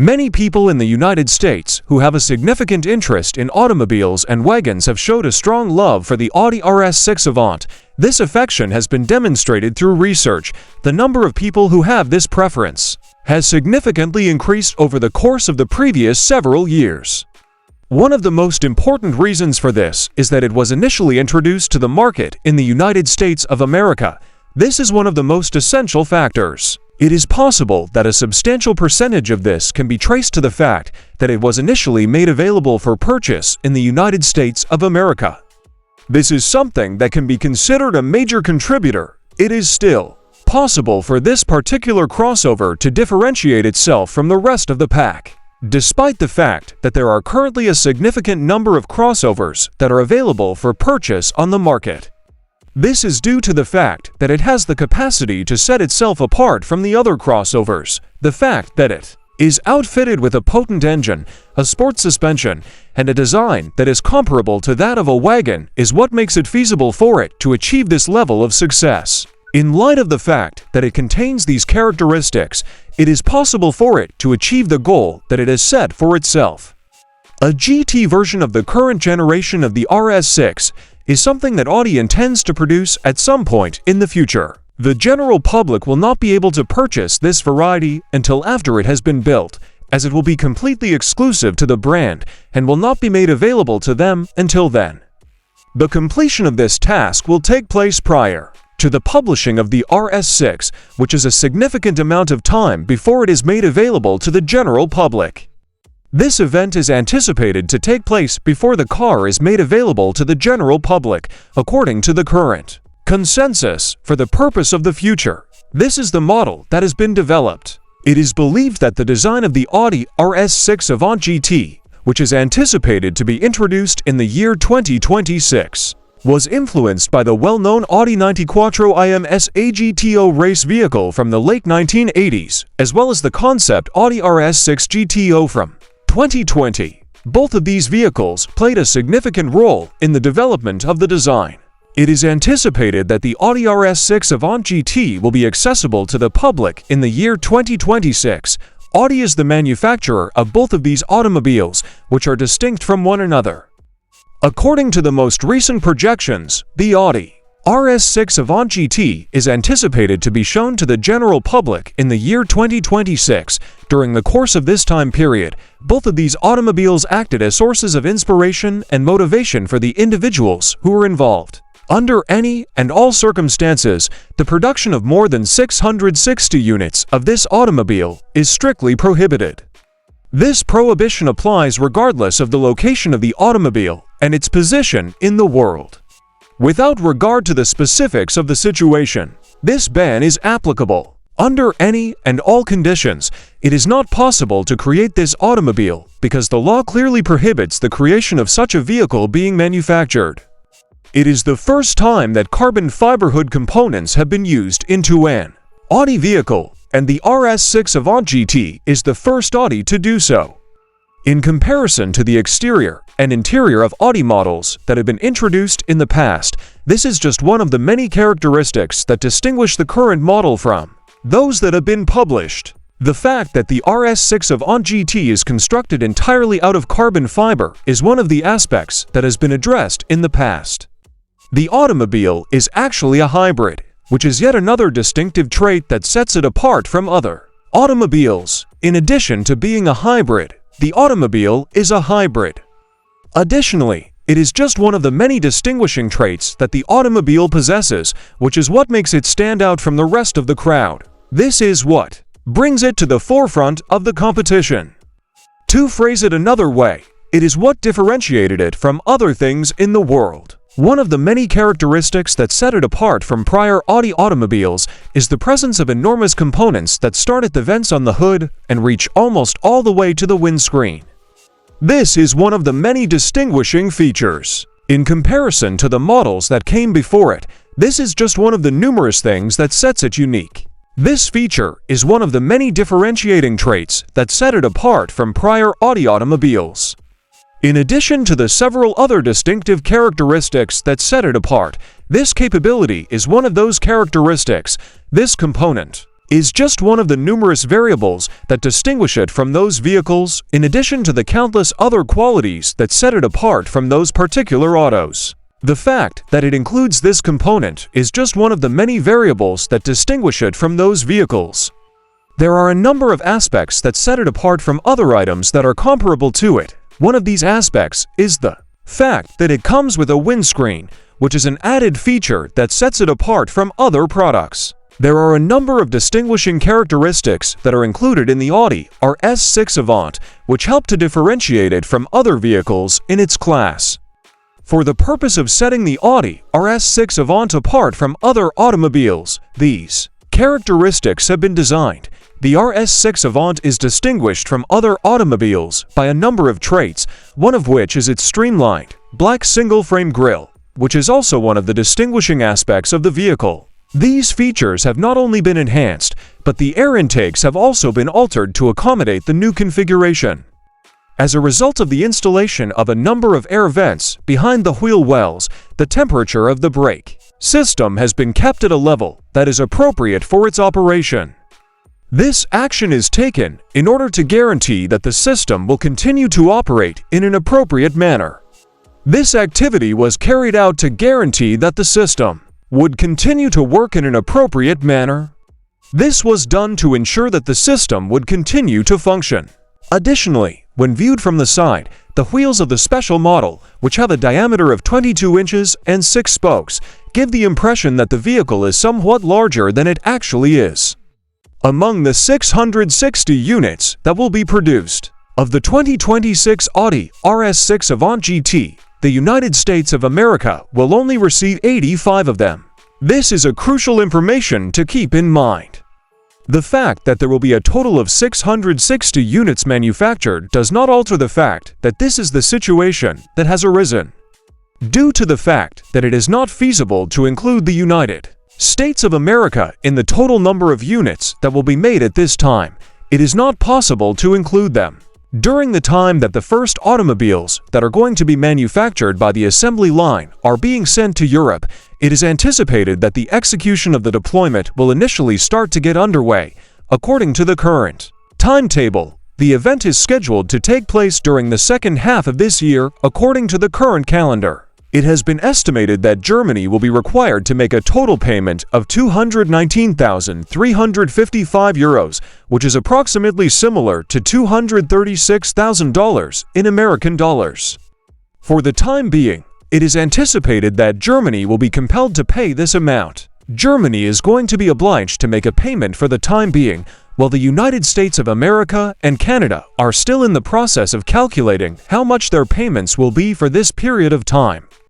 Many people in the United States who have a significant interest in automobiles and wagons have showed a strong love for the Audi RS6 Avant. This affection has been demonstrated through research. The number of people who have this preference has significantly increased over the course of the previous several years. One of the most important reasons for this is that it was initially introduced to the market in the United States of America. This is one of the most essential factors. It is possible that a substantial percentage of this can be traced to the fact that it was initially made available for purchase in the United States of America. This is something that can be considered a major contributor. It is still possible for this particular crossover to differentiate itself from the rest of the pack, despite the fact that there are currently a significant number of crossovers that are available for purchase on the market. This is due to the fact that it has the capacity to set itself apart from the other crossovers. The fact that it is outfitted with a potent engine, a sports suspension, and a design that is comparable to that of a wagon is what makes it feasible for it to achieve this level of success. In light of the fact that it contains these characteristics, it is possible for it to achieve the goal that it has set for itself. A GT version of the current generation of the RS6 is something that Audi intends to produce at some point in the future. The general public will not be able to purchase this variety until after it has been built, as it will be completely exclusive to the brand and will not be made available to them until then. The completion of this task will take place prior to the publishing of the RS6, which is a significant amount of time before it is made available to the general public. This event is anticipated to take place before the car is made available to the general public, according to the current consensus for the purpose of the future. This is the model that has been developed. It is believed that the design of the Audi RS6 Avant GT, which is anticipated to be introduced in the year 2026, was influenced by the well-known Audi 90 Quattro IMS AGTO race vehicle from the late 1980s, as well as the concept Audi RS6 GTO from 2020. Both of these vehicles played a significant role in the development of the design. It is anticipated that the Audi RS6 Avant GT will be accessible to the public in the year 2026. Audi is the manufacturer of both of these automobiles, which are distinct from one another. According to the most recent projections, the Audi RS6 Avant GT is anticipated to be shown to the general public in the year 2026. During the course of this time period, both of these automobiles acted as sources of inspiration and motivation for the individuals who were involved. Under any and all circumstances, the production of more than 660 units of this automobile is strictly prohibited. This prohibition applies regardless of the location of the automobile and its position in the world. Without regard to the specifics of the situation, this ban is applicable. Under any and all conditions, it is not possible to create this automobile because the law clearly prohibits the creation of such a vehicle being manufactured. It is the first time that carbon fiber hood components have been used into an Audi vehicle, and the RS6 Avant GT is the first Audi to do so. In comparison to the exterior and interior of Audi models that have been introduced in the past, this is just one of the many characteristics that distinguish the current model from those that have been published. The fact that the RS6 Avant GT is constructed entirely out of carbon fiber is one of the aspects that has been addressed in the past. The automobile is actually a hybrid, which is yet another distinctive trait that sets it apart from other automobiles. In addition to being a hybrid, the automobile is a hybrid. Additionally, it is just one of the many distinguishing traits that the automobile possesses, which is what makes it stand out from the rest of the crowd. This is what brings it to the forefront of the competition. To phrase it another way, it is what differentiated it from other things in the world. One of the many characteristics that set it apart from prior Audi automobiles is the presence of enormous components that start at the vents on the hood and reach almost all the way to the windscreen. This is one of the many distinguishing features. In comparison to the models that came before it, this is just one of the numerous things that sets it unique. This feature is one of the many differentiating traits that set it apart from prior Audi automobiles. In addition to the several other distinctive characteristics that set it apart, this capability is one of those characteristics. This component is just one of the numerous variables that distinguish it from those vehicles, in addition to the countless other qualities that set it apart from those particular autos. The fact that it includes this component is just one of the many variables that distinguish it from those vehicles. There are a number of aspects that set it apart from other items that are comparable to it. One of these aspects is the fact that it comes with a windscreen, which is an added feature that sets it apart from other products. There are a number of distinguishing characteristics that are included in the Audi RS6 Avant, which help to differentiate it from other vehicles in its class. For the purpose of setting the Audi RS6 Avant apart from other automobiles, these characteristics have been designed. The RS6 Avant is distinguished from other automobiles by a number of traits, one of which is its streamlined, black single-frame grille, which is also one of the distinguishing aspects of the vehicle. These features have not only been enhanced, but the air intakes have also been altered to accommodate the new configuration. As a result of the installation of a number of air vents behind the wheel wells, the temperature of the brake system has been kept at a level that is appropriate for its operation. This action is taken in order to guarantee that the system will continue to operate in an appropriate manner. This activity was carried out to guarantee that the system would continue to work in an appropriate manner. This was done to ensure that the system would continue to function. Additionally, when viewed from the side, the wheels of the special model, which have a diameter of 22 inches and 6 spokes, give the impression that the vehicle is somewhat larger than it actually is. Among the 660 units that will be produced of the 2026 Audi RS6 Avant GT, the United States of America will only receive 85 of them. This is a crucial information to keep in mind. The fact that there will be a total of 660 units manufactured does not alter the fact that this is the situation that has arisen. Due to the fact that it is not feasible to include the United States of America in the total number of units that will be made at this time, it is not possible to include them. During the time that the first automobiles that are going to be manufactured by the assembly line are being sent to Europe, it is anticipated that the execution of the deployment will initially start to get underway. According to the current timetable, the event is scheduled to take place during the second half of this year, according to the current calendar. It has been estimated that Germany will be required to make a total payment of €219,355, which is approximately similar to $236,000 in American dollars. For the time being, it is anticipated that Germany will be compelled to pay this amount. Germany is going to be obliged to make a payment for the time being, while the United States of America and Canada are still in the process of calculating how much their payments will be for this period of time.